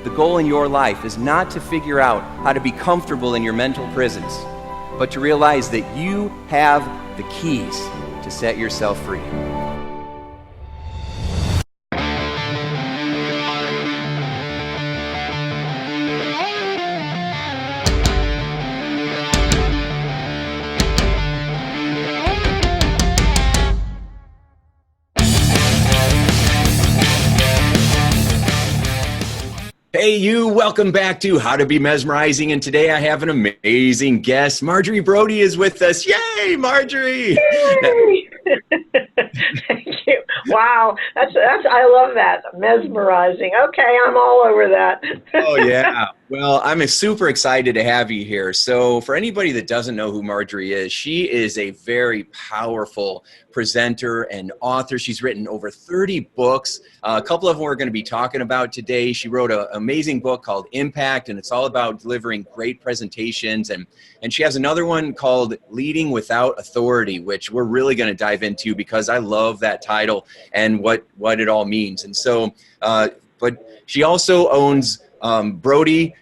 the goal in your life is not to figure out how to be comfortable in your mental prisons, but to realize that you have the keys to set yourself free. Hey you, welcome back to How to Be Mesmerizing, and today I have an amazing guest. Marjorie Brody is with us. Yay, Marjorie! Yay! Thank you. Wow, that's I love that. Mesmerizing. Okay, I'm all over that. Oh yeah. Well, I'm super excited to have you here. So for anybody that doesn't know who Marjorie is, she is a very powerful presenter and author. She's written over 30 books. A couple of them we're going to be talking about today. She wrote an amazing book called Impact, and it's all about delivering great presentations. And she has another one called Leading Without Authority, which we're really going to dive into because I love that title and what it all means. And so, but she also owns BRODY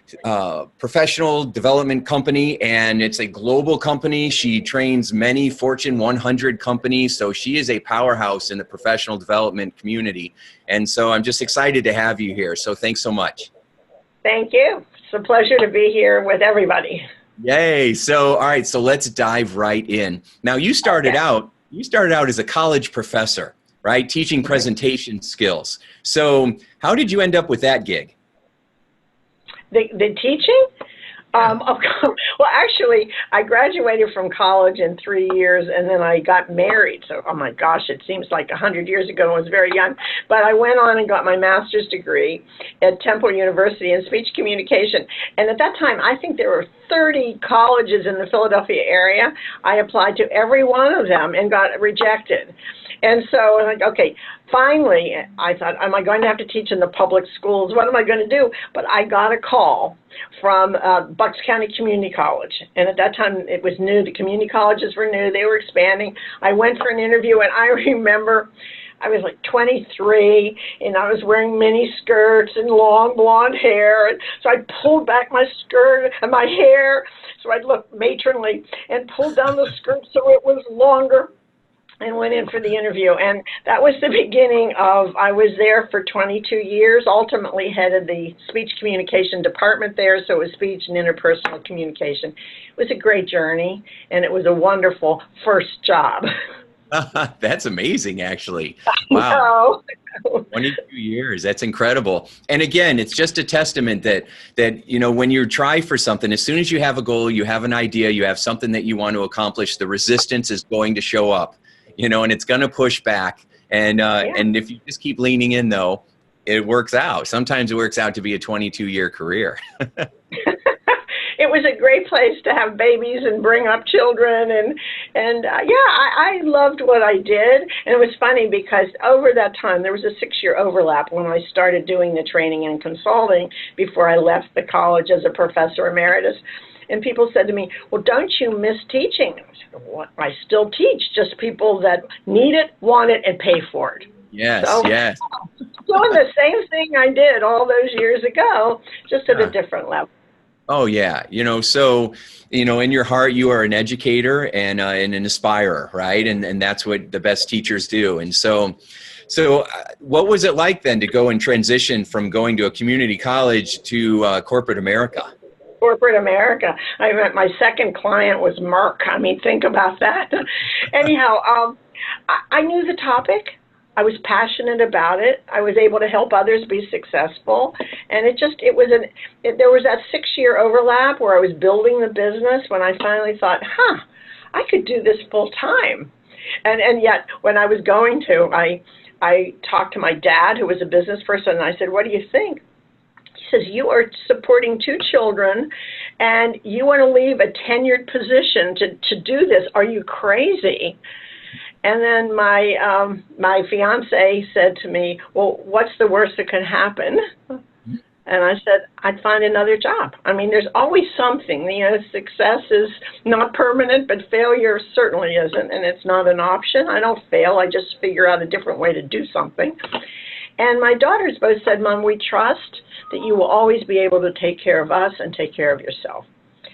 Professional Development Company, and it's a global company. She trains many Fortune 100 companies, so she is a powerhouse in the professional development community. And so I'm just excited to have you here. So thanks so much. Thank you. It's a pleasure to be here with everybody. Yay. So, all right, so let's dive right in. Now, you started out as a college professor, right? Teaching presentation skills. So how did you end up with that gig? The teaching? Well, actually, I graduated from college in 3 years, and then I got married. So, oh my gosh, it seems like 100 years ago. I was very young. But I went on and got my master's degree at Temple University in speech communication. And at that time, I think there were 30 colleges in the Philadelphia area. I applied to every one of them and got rejected. And so I was like, okay, finally, I thought, am I going to have to teach in the public schools? What am I going to do? But I got a call from Bucks County Community College. And at that time, it was new. The community colleges were new. They were expanding. I went for an interview, and I remember I was like 23, and I was wearing mini skirts and long blonde hair. And so I pulled back my skirt and my hair so I'd look matronly and pulled down the skirt so it was longer, and went in for the interview. And that was the beginning of, I was there for 22 years, ultimately headed the speech communication department there, so it was speech and interpersonal communication. It was a great journey, and it was a wonderful first job. That's amazing, actually. Wow. 22 years. That's incredible. And again, it's just a testament that, you know, when you try for something, as soon as you have a goal, you have an idea, you have something that you want to accomplish, the resistance is going to show up. You know, and it's going to push back. And and if you just keep leaning in, though, it works out. Sometimes it works out to be a 22-year career. It was a great place to have babies and bring up children. And I loved what I did. And it was funny because over that time, there was a 6-year overlap when I started doing the training and consulting before I left the college as a professor emeritus. And people said to me, well, don't you miss teaching? I said, well, I still teach, just people that need it, want it, and pay for it. Yes, so, yes. Doing the same thing I did all those years ago, just at a different level. Oh, yeah. You know, so, you know, in your heart, you are an educator and an inspirer, right? And that's what the best teachers do. And so what was it like then to go and transition from going to a community college to corporate America? Corporate America. My second client was Merck. I mean, think about that. Anyhow, I knew the topic. I was passionate about it. I was able to help others be successful. And there was that 6-year overlap where I was building the business when I finally thought, I could do this full time. And yet when I was going to, I talked to my dad, who was a business person, and I said, what do you think? He says, you are supporting 2 children, and you want to leave a tenured position to do this. Are you crazy? And then my fiance said to me, well, what's the worst that can happen? And I said, I'd find another job. I mean, there's always something. You know, success is not permanent, but failure certainly isn't, and it's not an option. I don't fail. I just figure out a different way to do something. And my daughters both said, Mom, we trust that you will always be able to take care of us and take care of yourself.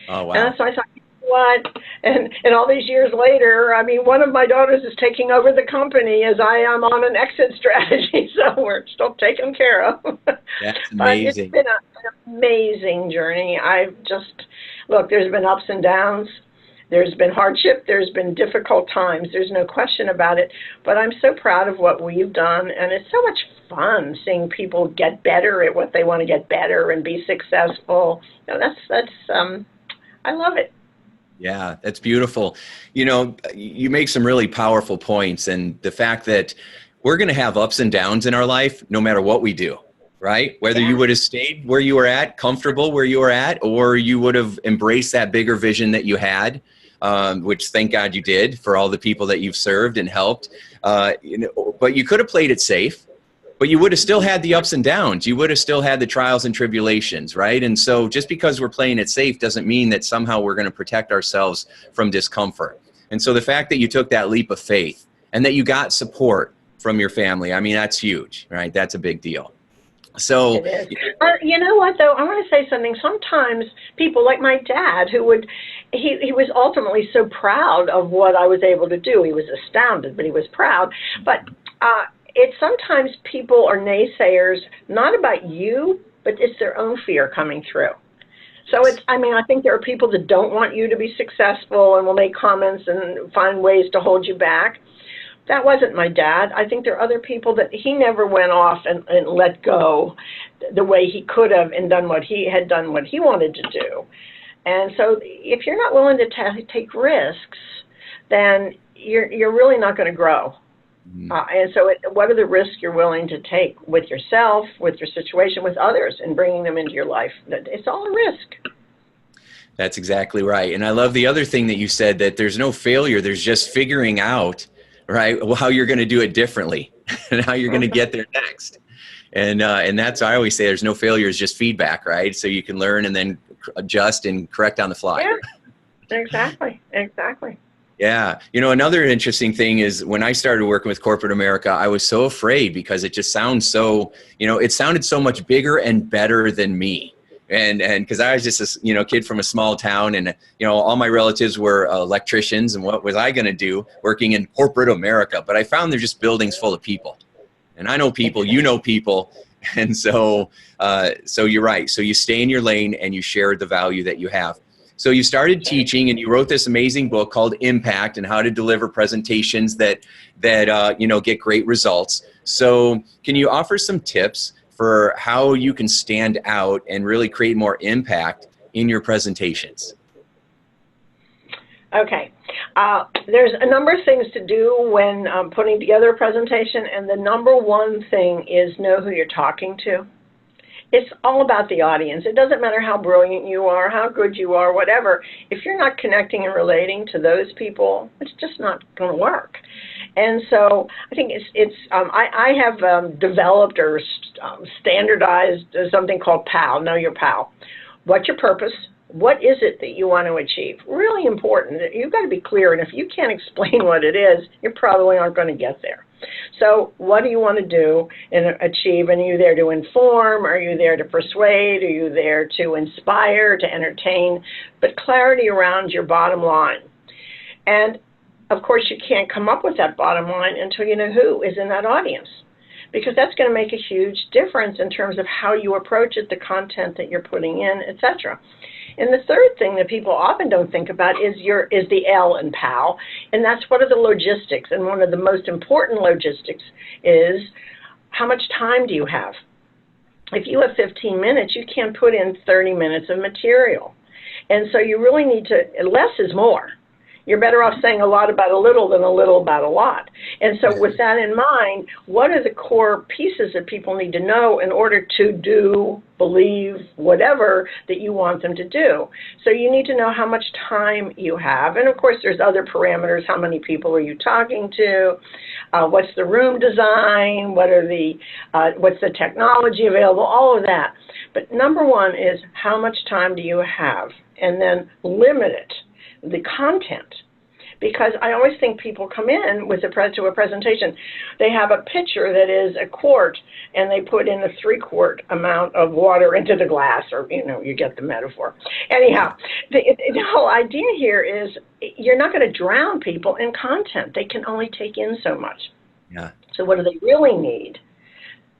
Oh, wow. And so I thought, what? And all these years later, I mean, one of my daughters is taking over the company as I am on an exit strategy, so we're still taken care of. That's But it's amazing. been an amazing journey. Look, there's been ups and downs. There's been hardship. There's been difficult times. There's no question about it. But I'm so proud of what we've done, and it's so much fun seeing people get better at what they want to get better and be successful. You know, I love it. Yeah, that's beautiful. You know, you make some really powerful points, and the fact that we're going to have ups and downs in our life no matter what we do, right? Whether you would have stayed where you were at, comfortable where you were at, or you would have embraced that bigger vision that you had, which thank God you did for all the people that you've served and helped. You know, but you could have played it safe. But you would have still had the ups and downs. You would have still had the trials and tribulations, right? And so just because we're playing it safe doesn't mean that somehow we're going to protect ourselves from discomfort. And so the fact that you took that leap of faith and that you got support from your family, I mean, that's huge, right? That's a big deal. So, it is. You know what, though? I want to say something. Sometimes people like my dad, he was ultimately so proud of what I was able to do. He was astounded, but he was proud. But it's sometimes people are naysayers, not about you, but it's their own fear coming through. So I think there are people that don't want you to be successful and will make comments and find ways to hold you back. That wasn't my dad. I think there are other people that he never went off and let go the way he could have and done what he wanted to do. And so if you're not willing to take risks, then you're really not going to grow. And so what are the risks you're willing to take with yourself, with your situation, with others, and bringing them into your life? It's all a risk. that's exactly right. And I love the other thing that you said, that there's no failure. There's just figuring out, right, how you're going to do it differently and how you're going to get there next. And that's, I always say, there's no failure, it's just feedback, right? So you can learn and then adjust and correct on the fly. Yeah, exactly. Yeah. You know, another interesting thing is when I started working with corporate America, I was so afraid because it just sounds so, you know, it sounded so much bigger and better than me. And because I was just a, kid from a small town, and, all my relatives were electricians, and what was I going to do working in corporate America? But I found they're just buildings full of people, and I know people, you know people. And so you're right. So you stay in your lane and you share the value that you have. So you started teaching, and you wrote this amazing book called Impact, and how to deliver presentations that get great results. So can you offer some tips for how you can stand out and really create more impact in your presentations? Okay. There's a number of things to do when putting together a presentation, and the number one thing is know who you're talking to. It's all about the audience. It doesn't matter how brilliant you are, how good you are, whatever. If you're not connecting and relating to those people, it's just not going to work. And so I think I have developed or standardized something called PAL, Know Your PAL. What's your purpose? What is it that you want to achieve? Really important. You've got to be clear, and if you can't explain what it is, you probably aren't going to get there. So what do you want to do and achieve? And are you there to inform? Are you there to persuade? Are you there to inspire, to entertain? But clarity around your bottom line. And, of course, you can't come up with that bottom line until you know who is in that audience, because that's going to make a huge difference in terms of how you approach it, the content that you're putting in, etc. And the third thing that people often don't think about is the L in PAL, and that's what are the logistics. And one of the most important logistics is how much time do you have? If you have 15 minutes, you can't put in 30 minutes of material. And so you really need to, less is more. You're better off saying a lot about a little than a little about a lot. And so with that in mind, what are the core pieces that people need to know in order to do, believe, whatever that you want them to do? So you need to know how much time you have. And, of course, there's other parameters. How many people are you talking to? What's the room design? What's the technology available? All of that. But number one is how much time do you have? And then limit it. The content, because I always think people come in with to a presentation. They have a pitcher that is a quart, and they put in a 3-quart amount of water into the glass, or, you get the metaphor. Anyhow, the whole idea here is you're not going to drown people in content. They can only take in so much. Yeah. So what do they really need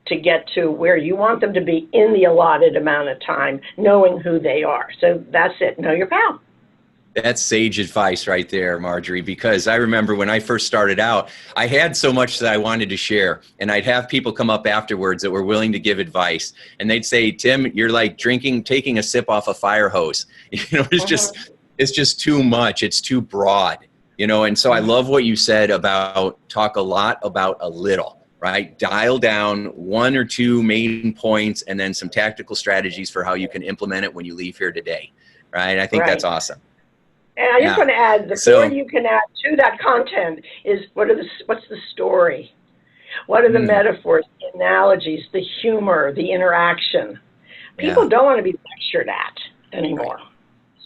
to get to where you want them to be in the allotted amount of time, knowing who they are? So that's it. Know your pal. That's sage advice right there, Marjorie, because I remember when I first started out, I had so much that I wanted to share, and I'd have people come up afterwards that were willing to give advice, and they'd say, Tim, you're like taking a sip off a fire hose. It's just too much. It's too broad, and so I love what you said about talk a lot about a little, right? Dial down 1 or 2 main points and then some tactical strategies for how you can implement it when you leave here today, right? I think that's awesome. And I just want to add, the more you can add to that content is what's the story? What are the metaphors, the analogies, the humor, the interaction? People don't want to be lectured at anymore. Right.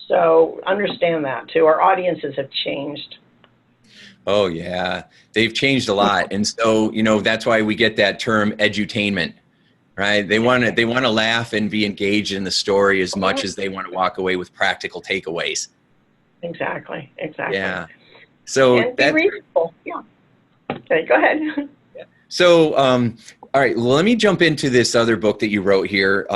So understand that too. Our audiences have changed. Oh yeah, they've changed a lot. And so, that's why we get that term edutainment, right? They want to laugh and be engaged in the story as much as they want to walk away with practical takeaways. Exactly. Yeah. So and be reasonable. Yeah. Okay, go ahead. So, all right, well, let me jump into this other book that you wrote here,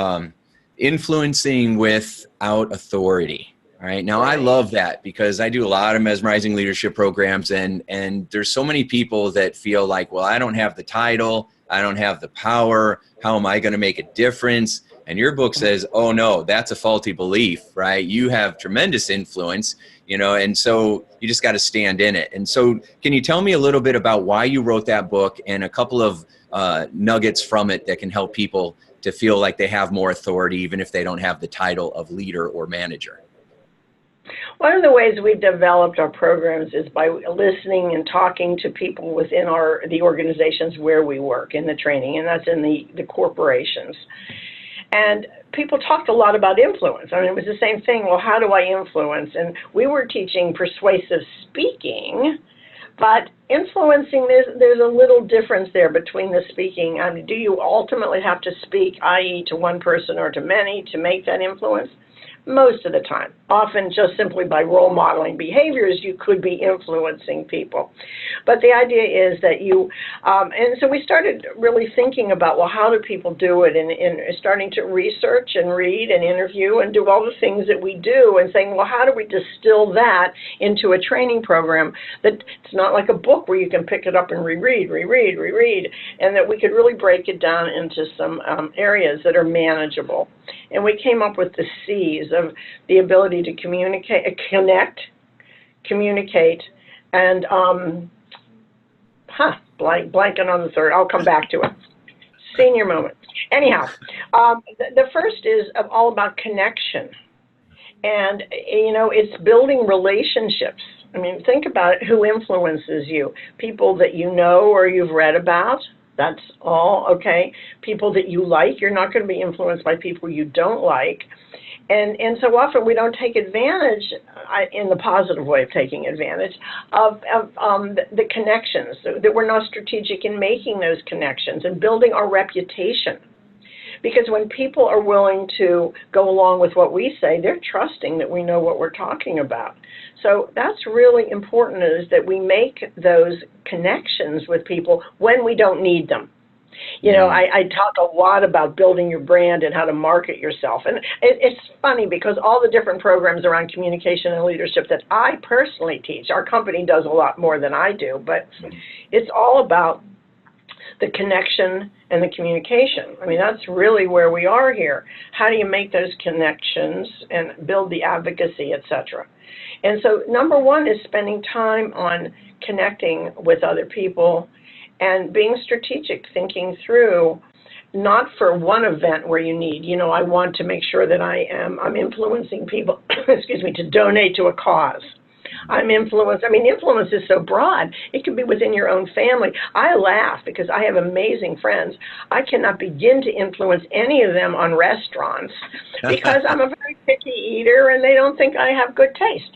Influencing Without Authority. All right. Now, I love that because I do a lot of mesmerizing leadership programs, and there's so many people that feel like, well, I don't have the title, I don't have the power, how am I going to make a difference? And your book says, oh no, that's a faulty belief, right? You have tremendous influence, and so you just got to stand in it. And so can you tell me a little bit about why you wrote that book and a couple of nuggets from it that can help people to feel like they have more authority, even if they don't have the title of leader or manager? One of the ways we've developed our programs is by listening and talking to people within the organizations where we work in the training, and that's in the corporations. And people talked a lot about influence. I mean, it was the same thing. Well, how do I influence? And we were teaching persuasive speaking, but influencing, there's a little difference there between the speaking. I mean, do you ultimately have to speak, i.e. to one person or to many, to make that influence? Most of the time. Often just simply by role modeling behaviors, you could be influencing people. But the idea is that and so we started really thinking about, well, how do people do it? And starting to research and read and interview and do all the things that we do and saying, well, how do we distill that into a training program that it's not like a book where you can pick it up and reread, and that we could really break it down into some areas that are manageable. And we came up with the C's of the ability to connect, communicate, and blanking on the third. I'll come back to it. Senior moment. Anyhow, the first is all about connection. And, it's building relationships. I mean, think about it. Who influences you? People that you know or you've read about. That's all, okay? People that you like. You're not going to be influenced by people you don't like. And so often we don't take advantage, in the positive way of taking advantage, of the connections, that we're not strategic in making those connections and building our reputation. Because when people are willing to go along with what we say, they're trusting that we know what we're talking about. So that's really important, is that we make those connections with people when we don't need them. I talk a lot about building your brand and how to market yourself. And it's funny because all the different programs around communication and leadership that I personally teach, our company does a lot more than I do, but it's all about the connection and the communication. I mean, that's really where we are here. How do you make those connections and build the advocacy, etc.? And so number one is spending time on connecting with other people and being strategic, thinking through, not for one event where you need, I want to make sure that I'm influencing people, to donate to a cause. Influence is so broad. It could be within your own family. I laugh because I have amazing friends. I cannot begin to influence any of them on restaurants because I'm a very picky eater and they don't think I have good taste.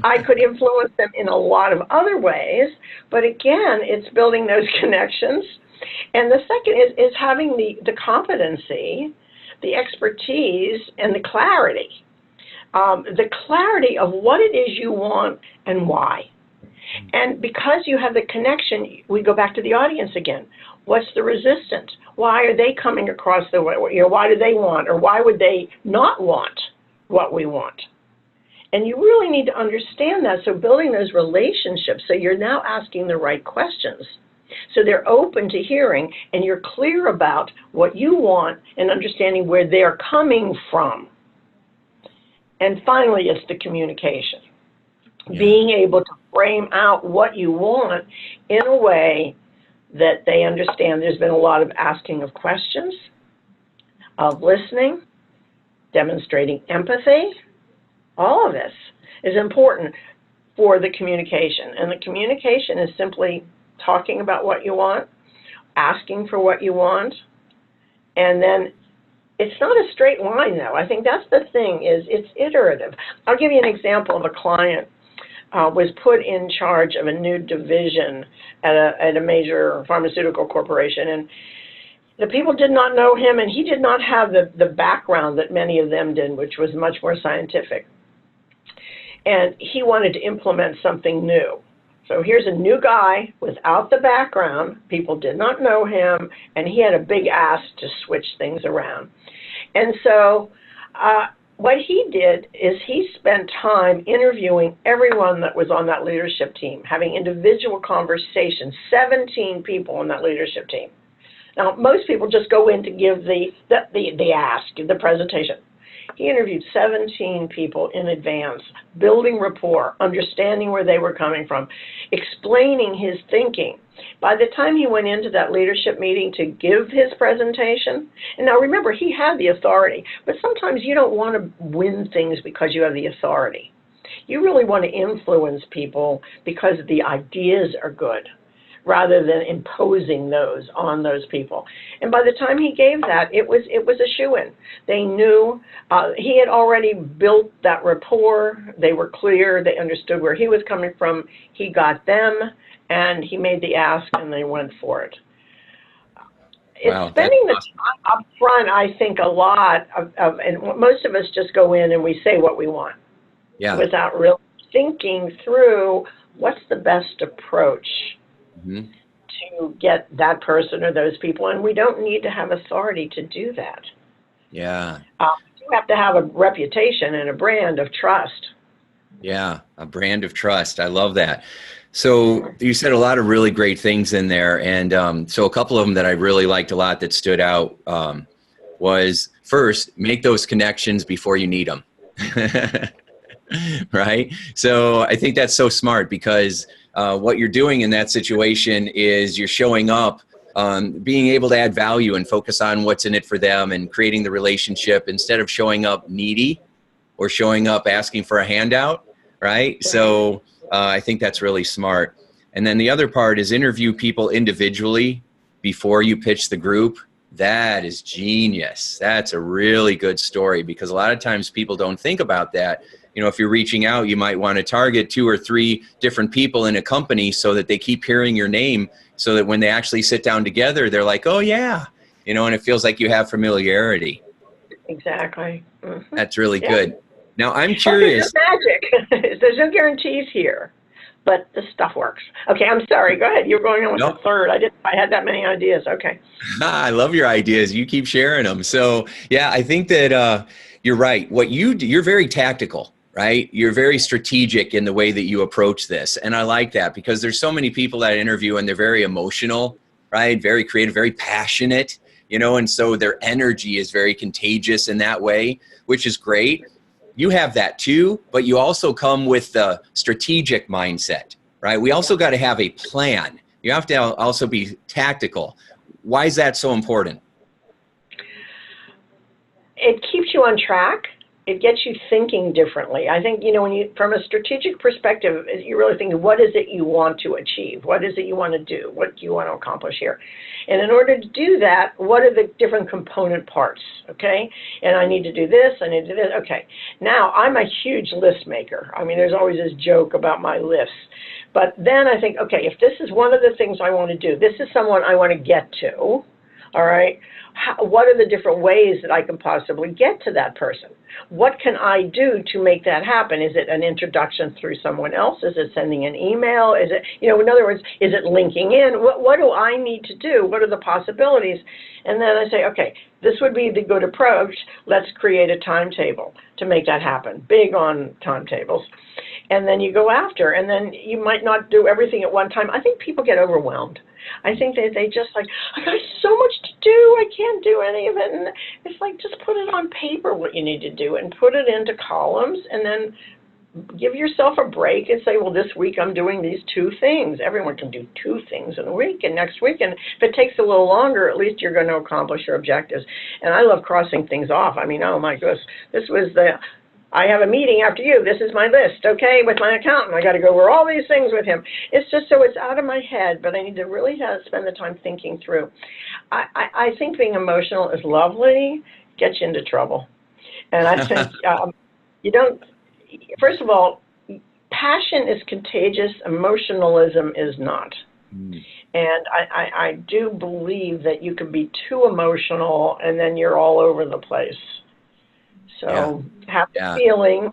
I could influence them in a lot of other ways, but again, it's building those connections. And the second is having the competency, the expertise, and the clarity. The clarity of what it is you want and why. And because you have the connection, we go back to the audience again. What's the resistance? Why are they coming across the way? Why do they want, or why would they not want what we want? And you really need to understand that. So building those relationships, so you're now asking the right questions. So they're open to hearing, and you're clear about what you want and understanding where they're coming from. And finally, it's the communication. Yeah. Being able to frame out what you want in a way that they understand. There's been a lot of asking of questions, of listening, demonstrating empathy. All of this is important for the communication. And the communication is simply talking about what you want, asking for what you want, and then it's not a straight line, though. I think that's the thing, is it's iterative. I'll give you an example of a client was put in charge of a new division at a major pharmaceutical corporation, and the people did not know him, and he did not have the background that many of them did, which was much more scientific. And he wanted to implement something new. So here's a new guy without the background. People did not know him, and he had a big ask to switch things around. And so what he did is he spent time interviewing everyone that was on that leadership team, having individual conversations, 17 people on that leadership team. Now, most people just go in to give the ask, the presentation. He interviewed 17 people in advance, building rapport, understanding where they were coming from, explaining his thinking. By the time he went into that leadership meeting to give his presentation, and now remember, he had the authority, but sometimes you don't want to win things because you have the authority. You really want to influence people because the ideas are good, rather than imposing those on those people. And by the time he gave that, it was a shoo-in. They knew he had already built that rapport. They were clear. They understood where he was coming from. He got them, and he made the ask, and they went for it. Wow, it's spending the time up front, I think, a lot and most of us just go in and we say what we want, without really thinking through what's the best approach to get that person or those people, and we don't need to have authority to do that. Yeah. You have to have a reputation and a brand of trust. Yeah, a brand of trust. I love that. So you said a lot of really great things in there, and so a couple of them that I really liked a lot that stood out was, first, make those connections before you need them. Right? So I think that's so smart, because what you're doing in that situation is you're showing up, being able to add value and focus on what's in it for them and creating the relationship instead of showing up needy or showing up asking for a handout, right? So I think that's really smart. And then the other part is interview people individually before you pitch the group. That is genius. That's a really good story, because a lot of times people don't think about that. You know, if you're reaching out, you might want to target 2 or 3 different people in a company so that they keep hearing your name, so that when they actually sit down together, they're like, oh yeah, you know, and it feels like you have familiarity. Exactly. That's really good. Now I'm curious. Okay, there's magic. There's no guarantees here, but the stuff works. Okay, I'm sorry. Go ahead. You're going on with the third. I had that many ideas. Okay. I love your ideas. You keep sharing them. So yeah, I think that you're right. What you do, you're very tactical. Right? You're very strategic in the way that you approach this. And I like that, because there's so many people that I interview and they're very emotional, right? Very creative, very passionate, you know, and so their energy is very contagious in that way, which is great. You have that too, but you also come with the strategic mindset, right? We also got to have a plan. You have to also be tactical. Why is that so important? It keeps you on track. it gets you thinking differently. I think, when you, from a strategic perspective, you're really thinking, what is it you want to achieve? What is it you want to do? What do you want to accomplish here? And in order to do that, what are the different component parts, okay? And I need to do this, I need to do this, okay. Now, I'm a huge list maker. I mean, there's always this joke about my lists. But then I think, okay, if this is one of the things I want to do, this is someone I want to get to, all right? What are the different ways that I can possibly get to that person? What can I do to make that happen? Is it an introduction through someone else? Is it sending an email? Is it, in other words, is it linking in? What do I need to do? What are the possibilities? And then I say, okay, this would be the good approach. Let's create a timetable to make that happen. Big on timetables. And then you go after, and then you might not do everything at one time. I think people get overwhelmed. I think they just like, I got so much to do, I can't do any of it. And it's like, just put it on paper what you need to do and put it into columns, and then give yourself a break and say, well, this week I'm doing these 2 things. Everyone can do 2 things in a week, and next week, and if it takes a little longer, at least you're going to accomplish your objectives. And I love crossing things off. I mean, oh my goodness, this was I have a meeting after you. This is my list, okay, with my accountant. I got to go over all these things with him. It's just so it's out of my head, but I need to really spend the time thinking through. I think being emotional is lovely, gets you into trouble. And I think you don't, first of all, passion is contagious, emotionalism is not. And I do believe that you can be too emotional and then you're all over the place. So have the feeling,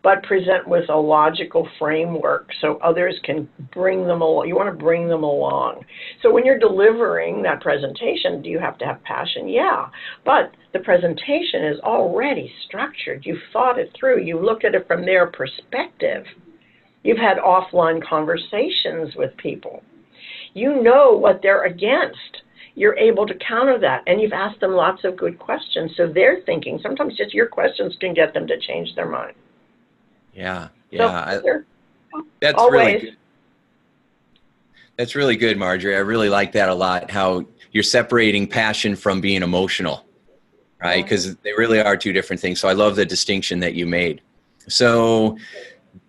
but present with a logical framework so others can bring them along. You want to bring them along. So when you're delivering that presentation, do you have to have passion? Yeah, but the presentation is already structured. You've thought it through. You look at it from their perspective. You've had offline conversations with people. You know what they're against. You're able to counter that, and you've asked them lots of good questions, so they're thinking. Sometimes just your questions can get them to change their mind. Yeah. So that's always. Really good. That's really good, Marjorie. I really like that a lot, how you're separating passion from being emotional, right? Because they really are 2 different things. So I love the distinction that you made. So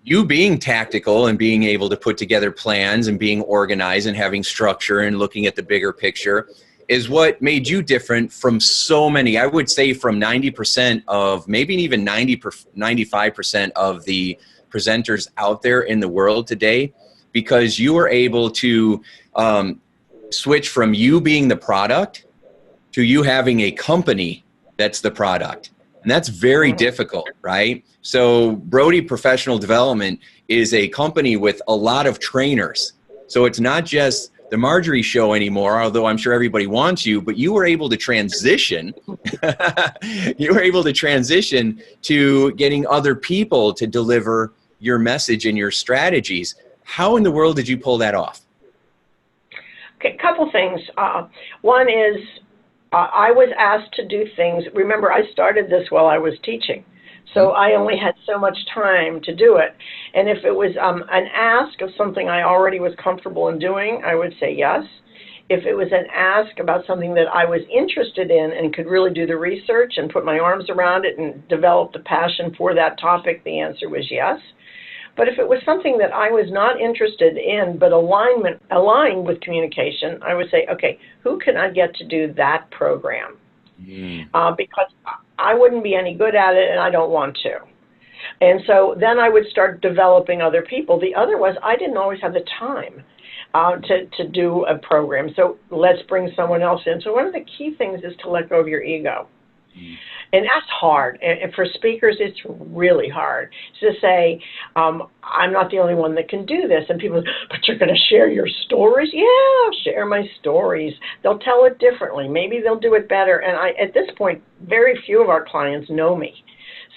you being tactical and being able to put together plans and being organized and having structure and looking at the bigger picture is what made you different from so many, I would say from 90% of, maybe even 95% of the presenters out there in the world today, because you were able to switch from you being the product to you having a company that's the product. And that's very difficult, right? So BRODY Professional Development is a company with a lot of trainers. So it's not just the Marjorie show anymore, although I'm sure everybody wants you, but you were able to transition. You were able to transition to getting other people to deliver your message and your strategies. How in the world did you pull that off? Okay, a couple things. One is I was asked to do things. Remember, I started this while I was teaching. So I only had so much time to do it. And if it was an ask of something I already was comfortable in doing, I would say yes. If it was an ask about something that I was interested in and could really do the research and put my arms around it and develop the passion for that topic, the answer was yes. But if it was something that I was not interested in but aligned with communication, I would say, okay, who can I get to do that program? Because I wouldn't be any good at it and I don't want to. And so then I would start developing other people. The other was I didn't always have the time to do a program. So let's bring someone else in. So one of the key things is to let go of your ego. And that's hard. And for speakers, it's really hard to say, I'm not the only one that can do this. And people, but you're going to share your stories? Yeah, I'll share my stories. They'll tell it differently. Maybe they'll do it better. And at this point, very few of our clients know me.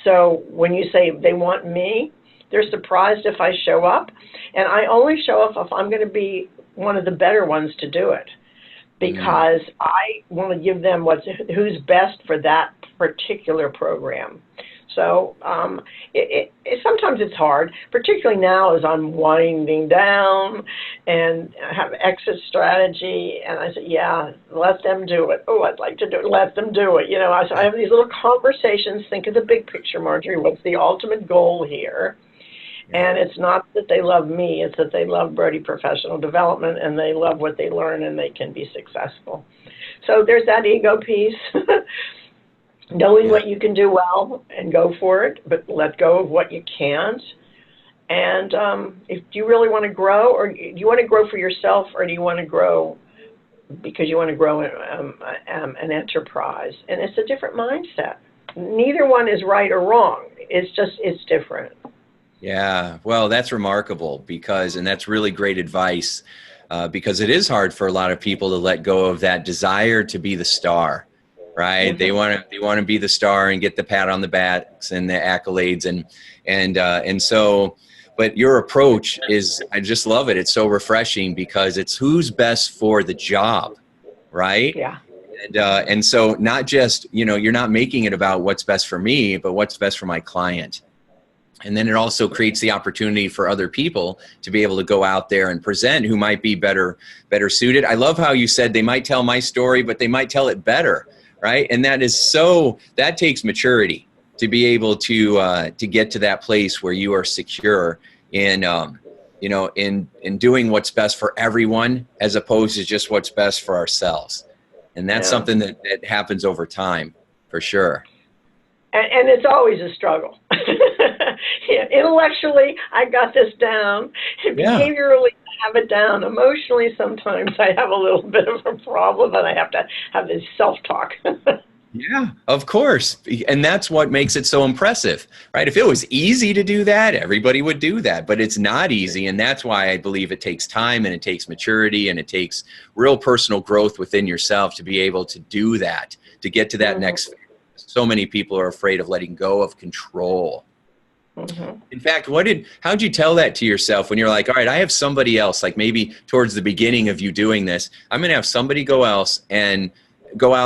So when you say they want me, they're surprised if I show up. And I only show up if I'm going to be one of the better ones to do it, because I want to give them who's best for that particular program. So sometimes it's hard, particularly now as I'm winding down and have exit strategy. And I said, yeah, let them do it. Oh, I'd like to do it. Let them do it. So I have these little conversations. Think of the big picture, Marjorie. What's the ultimate goal here? And it's not that they love me, it's that they love BRODY Professional Development and they love what they learn and they can be successful. So there's that ego piece, knowing what you can do well and go for it, but let go of what you can't. And if you really want to grow, or do you want to grow for yourself, or do you want to grow because you want to grow an enterprise? And it's a different mindset. Neither one is right or wrong. It's different. Yeah, well, that's remarkable and that's really great advice because it is hard for a lot of people to let go of that desire to be the star, right? Mm-hmm. They want to be the star and get the pat on the backs and the accolades and so, but your approach is, I just love it. It's so refreshing because it's who's best for the job, right? Yeah. And so not just, you're not making it about what's best for me, but what's best for my client. And then it also creates the opportunity for other people to be able to go out there and present who might be better suited. I love how you said they might tell my story, but they might tell it better, right? And that takes maturity to be able to get to that place where you are secure in doing what's best for everyone as opposed to just what's best for ourselves. And that's something that happens over time, for sure. And it's always a struggle. Intellectually, I got this down. Behaviorally, I have it down. Emotionally, sometimes I have a little bit of a problem, and I have to have this self-talk. Yeah, of course. And that's what makes it so impressive, right? If it was easy to do that, everybody would do that. But it's not easy. And that's why I believe it takes time and it takes maturity and it takes real personal growth within yourself to be able to do that, to get to that next phase. So many people are afraid of letting go of control. In fact, how'd you tell that to yourself when you're like, all right, I have somebody else, like maybe towards the beginning of you doing this, I'm going to have somebody go out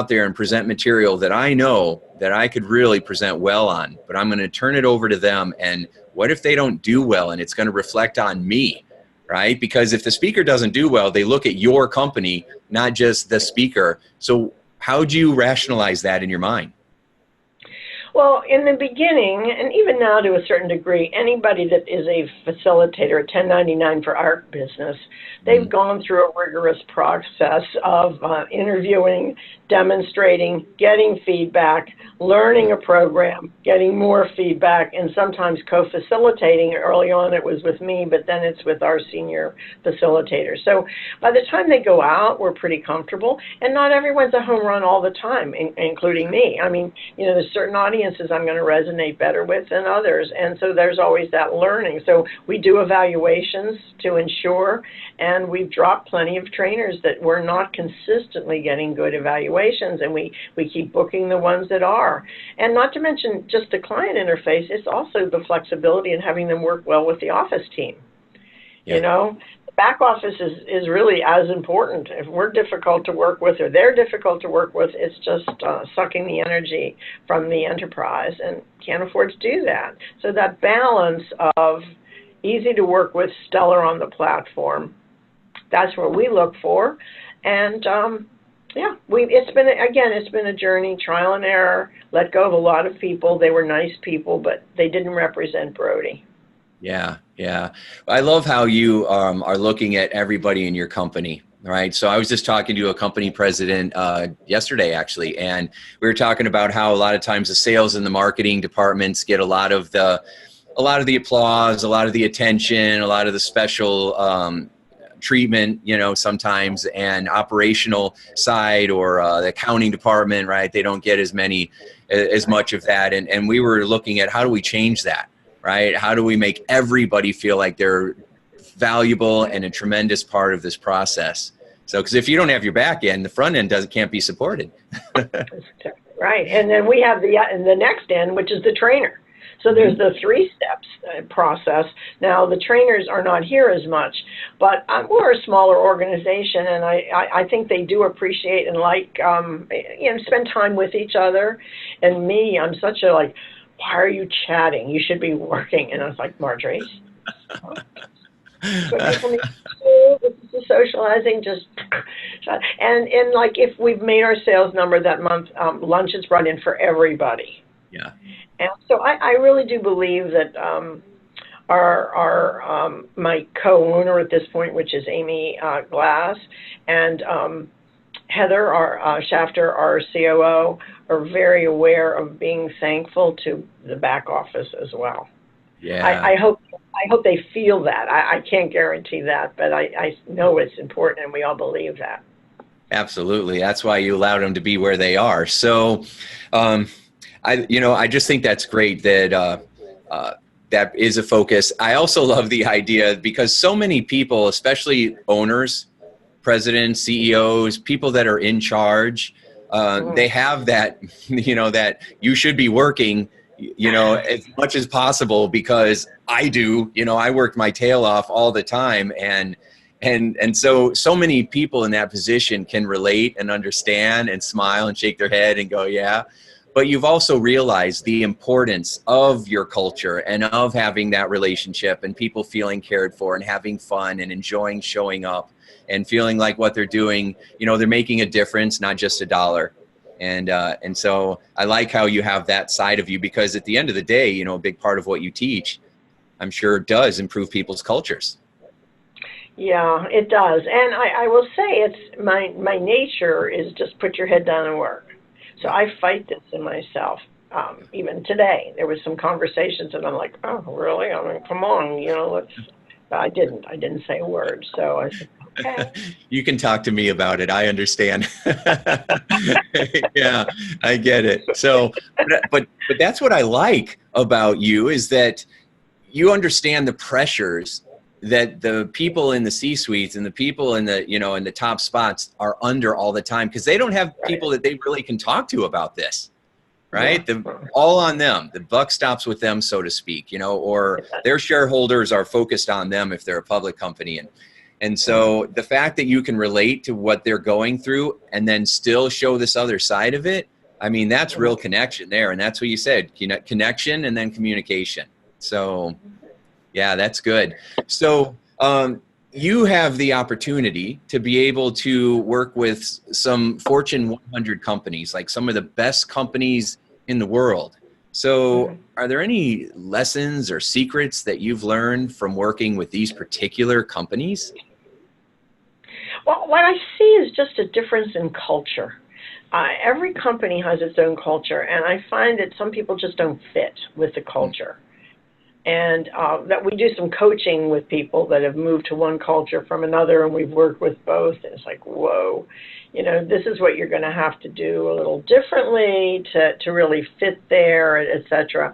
there and present material that I know that I could really present well on, but I'm going to turn it over to them. And what if they don't do well and it's going to reflect on me, right? Because if the speaker doesn't do well, they look at your company, not just the speaker. So how'd you rationalize that in your mind? Well, in the beginning, and even now to a certain degree, anybody that is a facilitator, a 1099 for our business, they've gone through a rigorous process of interviewing, demonstrating, getting feedback, learning a program, getting more feedback, and sometimes co-facilitating. Early on it was with me, but then it's with our senior facilitators. So by the time they go out, we're pretty comfortable, and not everyone's a home run all the time, including me. I mean, there's certain audiences I'm going to resonate better with than others, and so there's always that learning. So we do evaluations to ensure, and we've dropped plenty of trainers that were not consistently getting good evaluations, and we keep booking the ones that are. And not to mention just the client interface, it's also the flexibility in having them work well with the office team. The back office is really as important. If we're difficult to work with or they're difficult to work with, it's just sucking the energy from the enterprise, and can't afford to do that. So that balance of easy to work with, stellar on the platform, that's what we look for. And it's been a journey, trial and error, let go of a lot of people. They were nice people, but they didn't represent BRODY. Yeah. I love how you are looking at everybody in your company, right? So I was just talking to a company president yesterday, actually, and we were talking about how a lot of times the sales and the marketing departments get a lot of the applause, a lot of the attention, a lot of the special treatment, sometimes, and operational side or the accounting department, right? They don't get as much of that. And we were looking at how do we change that, right? How do we make everybody feel like they're valuable and a tremendous part of this process? So, because if you don't have your back end, the front end can't be supported. Right. And then we have the next end, which is the trainer. So there's the 3 steps process. Now, the trainers are not here as much, but we're a smaller organization, and I think they do appreciate and like, spend time with each other. And me, I'm such a why are you chatting? You should be working. And I was like, Marjorie, that's what people need to do. This is the socializing, just and like if we've made our sales number that month, lunch is brought in for everybody. Yeah. And so I really do believe that my co-owner at this point, which is Amy Glass, and Heather, our Shafter, our COO, are very aware of being thankful to the back office as well. Yeah. I hope they feel that. I can't guarantee that, but I know it's important, and we all believe that. Absolutely. That's why you allowed them to be where they are. So, I just think that's great that that is a focus. I also love the idea because so many people, especially owners, presidents, CEOs, people that are in charge, they have that, that you should be working, as much as possible because I do, I work my tail off all the time. And so many people in that position can relate and understand and smile and shake their head and go, yeah. But you've also realized the importance of your culture and of having that relationship and people feeling cared for and having fun and enjoying showing up and feeling like what they're doing, they're making a difference, not just a dollar. And so I like how you have that side of you because at the end of the day, a big part of what you teach, I'm sure does improve people's cultures. Yeah, it does. And I will say it's my nature is just put your head down and work. So I fight this in myself. Even today, there was some conversations, and I'm like, "Oh, really? I mean, come on, let's." But I didn't say a word. So I said, "Okay." You can talk to me about it. I understand. Yeah, I get it. So, but that's what I like about you is that you understand the pressures that the people in the C-suites and the people in the, in the top spots are under all the time because they don't have people that they really can talk to about this, right? All on them. The buck stops with them, so to speak, or their shareholders are focused on them if they're a public company. And so the fact that you can relate to what they're going through and then still show this other side of it, I mean, that's real connection there. And that's what you said, connection and then communication. So yeah, that's good. So you have the opportunity to be able to work with some Fortune 100 companies, like some of the best companies in the world. So are there any lessons or secrets that you've learned from working with these particular companies? Well, what I see is just a difference in culture. Every company has its own culture, and I find that some people just don't fit with the culture. And that we do some coaching with people that have moved to one culture from another, and we've worked with both. And it's like, whoa, this is what you're going to have to do a little differently to really fit there, et cetera.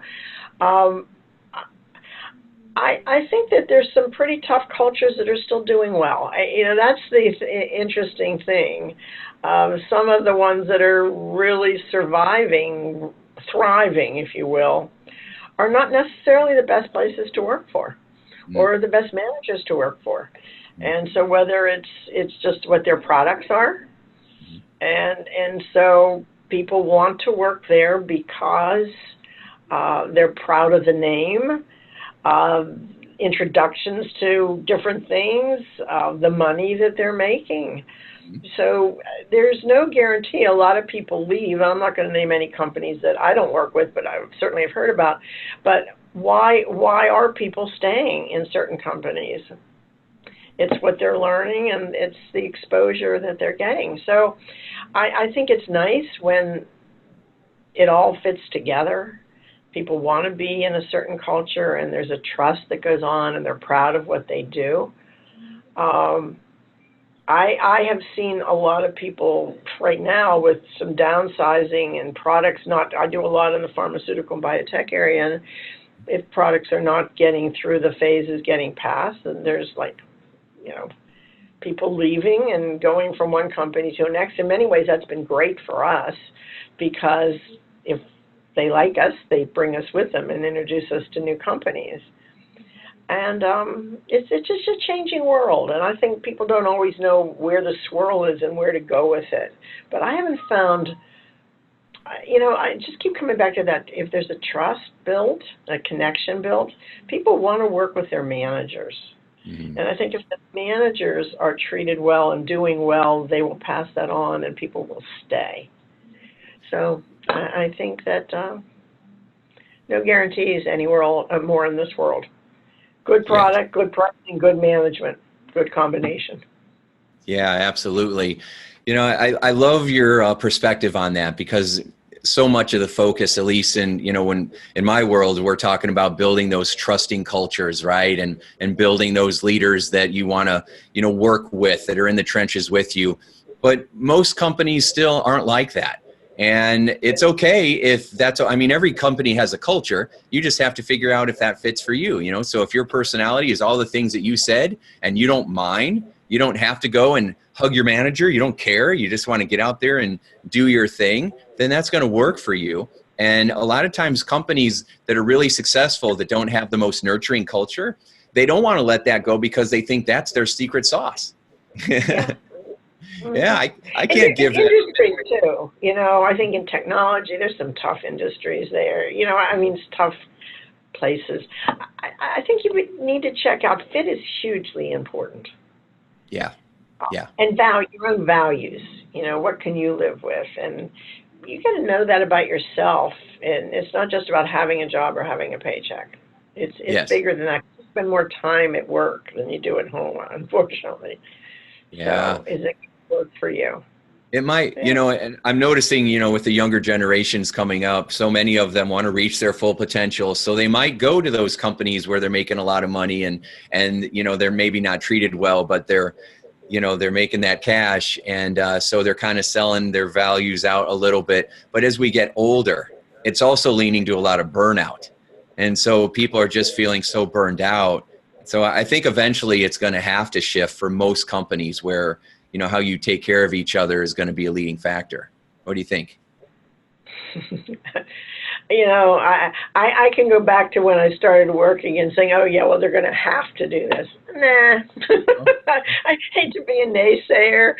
I think that there's some pretty tough cultures that are still doing well. That's the interesting thing. Some of the ones that are really surviving, thriving, if you will, are not necessarily the best places to work for or the best managers to work for. And so whether it's just what their products are, and so people want to work there because they're proud of the name, introductions to different things, the money that they're making. So there's no guarantee. A lot of people leave. I'm not going to name any companies that I don't work with, but I certainly have heard about. But why are people staying in certain companies? It's what they're learning, and it's the exposure that they're getting. So I think it's nice when it all fits together. People want to be in a certain culture, and there's a trust that goes on, and they're proud of what they do. I have seen a lot of people right now with some downsizing and products I do a lot in the pharmaceutical and biotech area, and if products are not getting through the phases, getting past, then there's people leaving and going from one company to the next. In many ways, that's been great for us because if they like us, they bring us with them and introduce us to new companies. And it's just a changing world, and I think people don't always know where the swirl is and where to go with it. But I haven't found I just keep coming back to that. If there's a trust built, a connection built, people want to work with their managers. Mhm. And I think if the managers are treated well and doing well, they will pass that on and people will stay. So I think that no guarantees anywhere more in this world. Good Yeah. product, good pricing, good management, good combination. Yeah, absolutely. I love your perspective on that, because so much of the focus, at least when in my world, we're talking about building those trusting cultures, right? And building those leaders that you want to, work with, that are in the trenches with you. But most companies still aren't like that. And it's okay if every company has a culture. You just have to figure out if that fits for you, So if your personality is all the things that you said and you don't mind, you don't have to go and hug your manager. You don't care. You just want to get out there and do your thing. Then that's going to work for you. And a lot of times companies that are really successful that don't have the most nurturing culture, they don't want to let that go because they think that's their secret sauce. Yeah. Yeah, Mm-hmm. I can't give that. Industries too. I think in technology, there's some tough industries there. It's tough places. I think you would need to check out. Fit is hugely important. Yeah, yeah. And your own values. What can you live with? And you got to know that about yourself. And it's not just about having a job or having a paycheck. It's Yes. bigger than that. You spend more time at work than you do at home, unfortunately. Yeah. So is it work for you? It might, Yeah. and I'm noticing, with the younger generations coming up, so many of them want to reach their full potential. So they might go to those companies where they're making a lot of money and they're maybe not treated well, but they're making that cash. And so they're kind of selling their values out a little bit. But as we get older, it's also leaning to a lot of burnout. And so people are just feeling so burned out. So I think eventually it's going to have to shift for most companies where, how you take care of each other is going to be a leading factor. What do you think? I can go back to when I started working and saying, oh, yeah, well, they're going to have to do this. Nah. I hate to be a naysayer.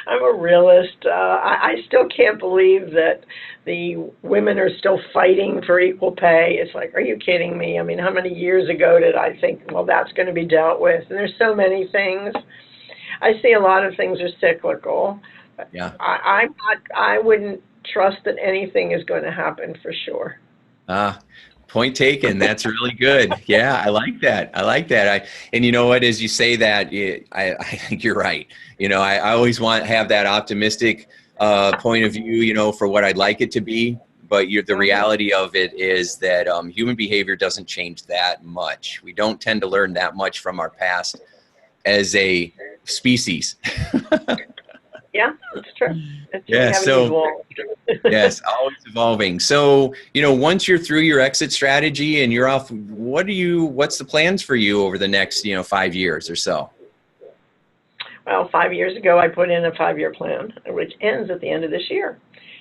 I'm a realist. I still can't believe that the women are still fighting for equal pay. It's like, are you kidding me? I mean, how many years ago did I think, well, that's going to be dealt with? And there's so many things. I see a lot of things are cyclical. Yeah. I wouldn't trust that anything is going to happen for sure. Point taken. That's really good. Yeah, I like that. I like that. And you know what, as you say that, I think you're right. I always have that optimistic point of view, for what I'd like it to be. But the reality of it is that human behavior doesn't change that much. We don't tend to learn that much from our past as a species. Yeah, that's true. Yeah, so yes, always evolving. So, once you're through your exit strategy and you're off, what's the plans for you over the next, 5 years or so? Well, 5 years ago, I put in a 5-year plan, which ends at the end of this year.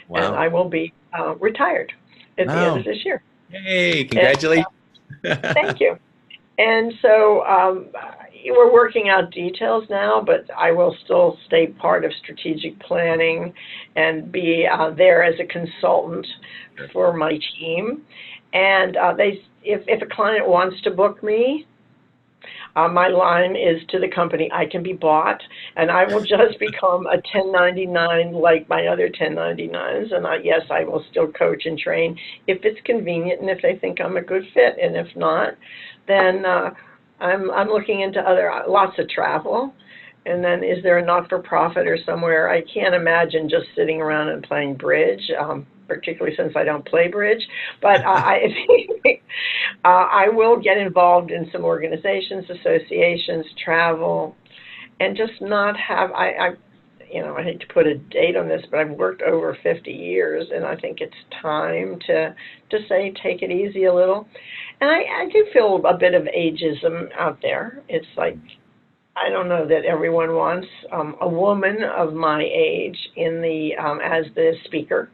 Wow. And I will be retired at the end of this year. Hey, congratulations. Thank you. And so we're working out details now, but I will still stay part of strategic planning and be there as a consultant for my team. And if a client wants to book me, my line is to the company, I can be bought, and I will just become a 1099 like my other 1099s. And yes, I will still coach and train if it's convenient and if they think I'm a good fit. And if not, then I'm looking into lots of travel. And then is there a not-for-profit or somewhere? I can't imagine just sitting around and playing bridge, particularly since I don't play bridge. But I will get involved in some organizations, associations, travel, and just not have, I hate to put a date on this, but I've worked over 50 years, and I think it's time to say, take it easy a little. And I do feel a bit of ageism out there. It's like, I don't know that everyone wants a woman of my age as the speaker.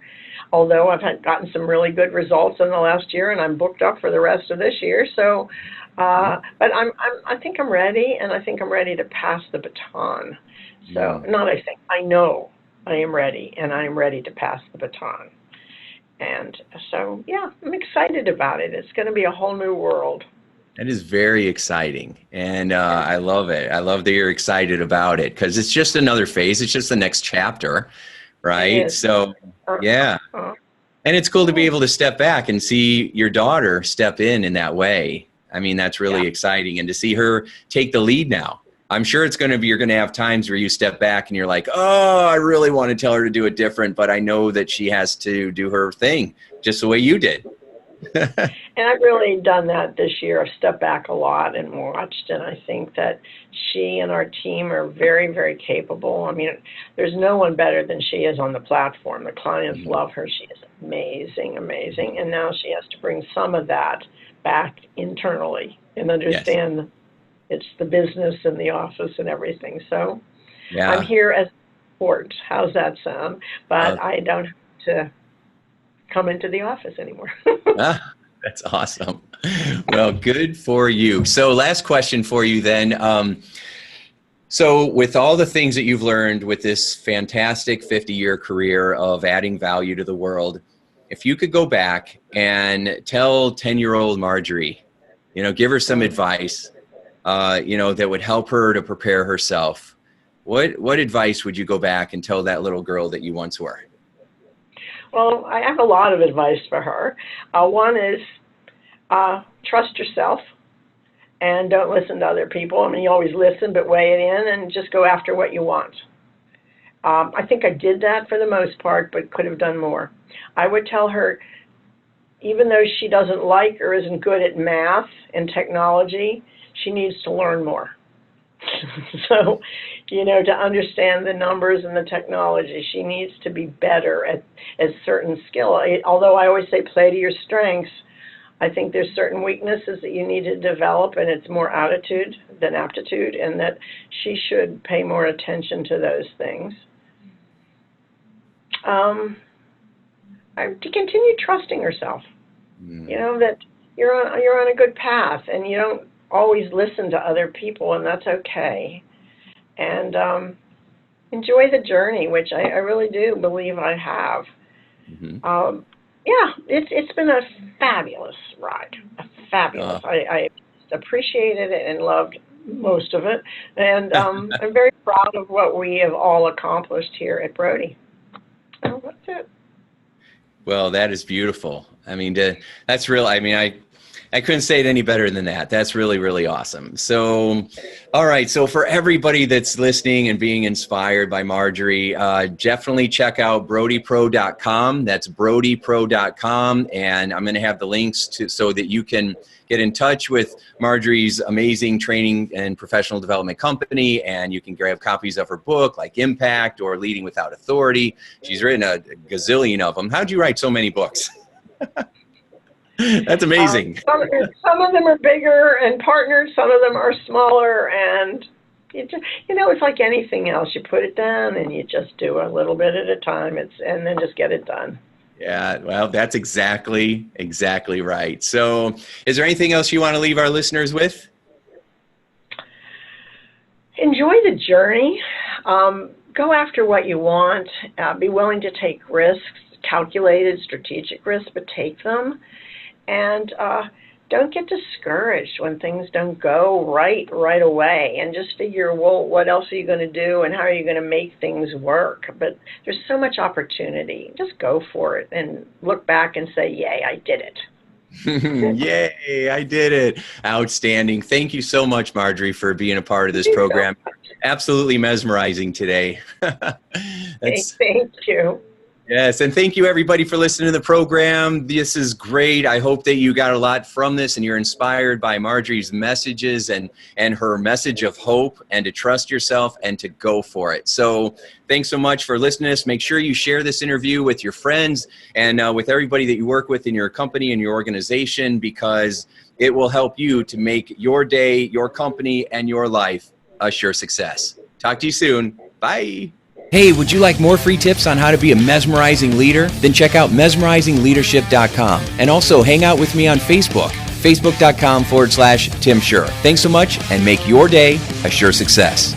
Although I've gotten some really good results in the last year, and I'm booked up for the rest of this year. So, but I think I'm ready, and I think I'm ready to pass the baton. So, I know I am ready, and I am ready to pass the baton. And so, yeah, I'm excited about it. It's going to be a whole new world. That is very exciting. And I love it. I love that you're excited about it because it's just another phase. It's just the next chapter, right? So, yeah. And it's cool to be able to step back and see your daughter step in that way. I mean, that's really exciting. And to see her take the lead now. I'm sure you're going to have times where you step back and you're like, oh, I really want to tell her to do it different, but I know that she has to do her thing just the way you did. And I've really done that this year. I've stepped back a lot and watched, and I think that she and our team are very, very capable. I mean, there's no one better than she is on the platform. The clients love her. She is amazing, amazing. And now she has to bring some of that back internally and understand it's the business and the office and everything. So I'm here as support. How's that sound? But I don't have to come into the office anymore. That's awesome. Well, good for you. So last question for you then. So with all the things that you've learned with this fantastic 50-year career of adding value to the world, if you could go back and tell 10-year-old Marjorie, give her some advice, that would help her to prepare herself, what advice would you go back and tell that little girl that you once were? Well, I have a lot of advice for her. One is trust yourself and don't listen to other people. I mean, you always listen, but weigh it in and just go after what you want. I think I did that for the most part, but could have done more. I would tell her, even though she doesn't like or isn't good at math and technology, she needs to learn more. So, to understand the numbers and the technology, she needs to be better at certain skill. Although I always say play to your strengths, I think there's certain weaknesses that you need to develop, and it's more attitude than aptitude, and that she should pay more attention to those things. To continue trusting herself, that you're on a good path, and you don't always listen to other people, and that's okay. And enjoy the journey, which I really do believe I have. It's been a fabulous ride, I appreciated it and loved most of it, and I'm very proud of what we have all accomplished here at Brodie. So that's it. Well, that is beautiful. I mean, that's real. I mean, I couldn't say it any better than that. That's really, really awesome. So, all right. So for everybody that's listening and being inspired by Marjorie, definitely check out BrodyPro.com. That's BrodyPro.com. And I'm going to have the links so that you can get in touch with Marjorie's amazing training and professional development company. And you can grab copies of her book like Impact or Leading Without Authority. She's written a gazillion of them. How'd you write so many books? That's amazing. Some of them are bigger and partnered. Some of them are smaller, and it's like anything else. You put it down and you just do a little bit at a time. And then just get it done. Yeah, well, that's exactly right. So, is there anything else you want to leave our listeners with? Enjoy the journey. Go after what you want. Be willing to take risks, calculated, strategic risks, but take them. And don't get discouraged when things don't go right away. And just figure, well, what else are you going to do and how are you going to make things work? But there's so much opportunity. Just go for it and look back and say, yay, I did it. Yay, I did it. Outstanding. Thank you so much, Marjorie, for being a part of this program. Absolutely mesmerizing today. Thank you. Yes, and thank you everybody for listening to the program. This is great. I hope that you got a lot from this and you're inspired by Marjorie's messages and her message of hope and to trust yourself and to go for it. So thanks so much for listening to this. Make sure you share this interview with your friends and with everybody that you work with in your company and your organization, because it will help you to make your day, your company, and your life a sure success. Talk to you soon. Bye. Hey, would you like more free tips on how to be a mesmerizing leader? Then check out mesmerizingleadership.com and also hang out with me on Facebook, facebook.com/Tim Shurr. Thanks so much and make your day a sure success.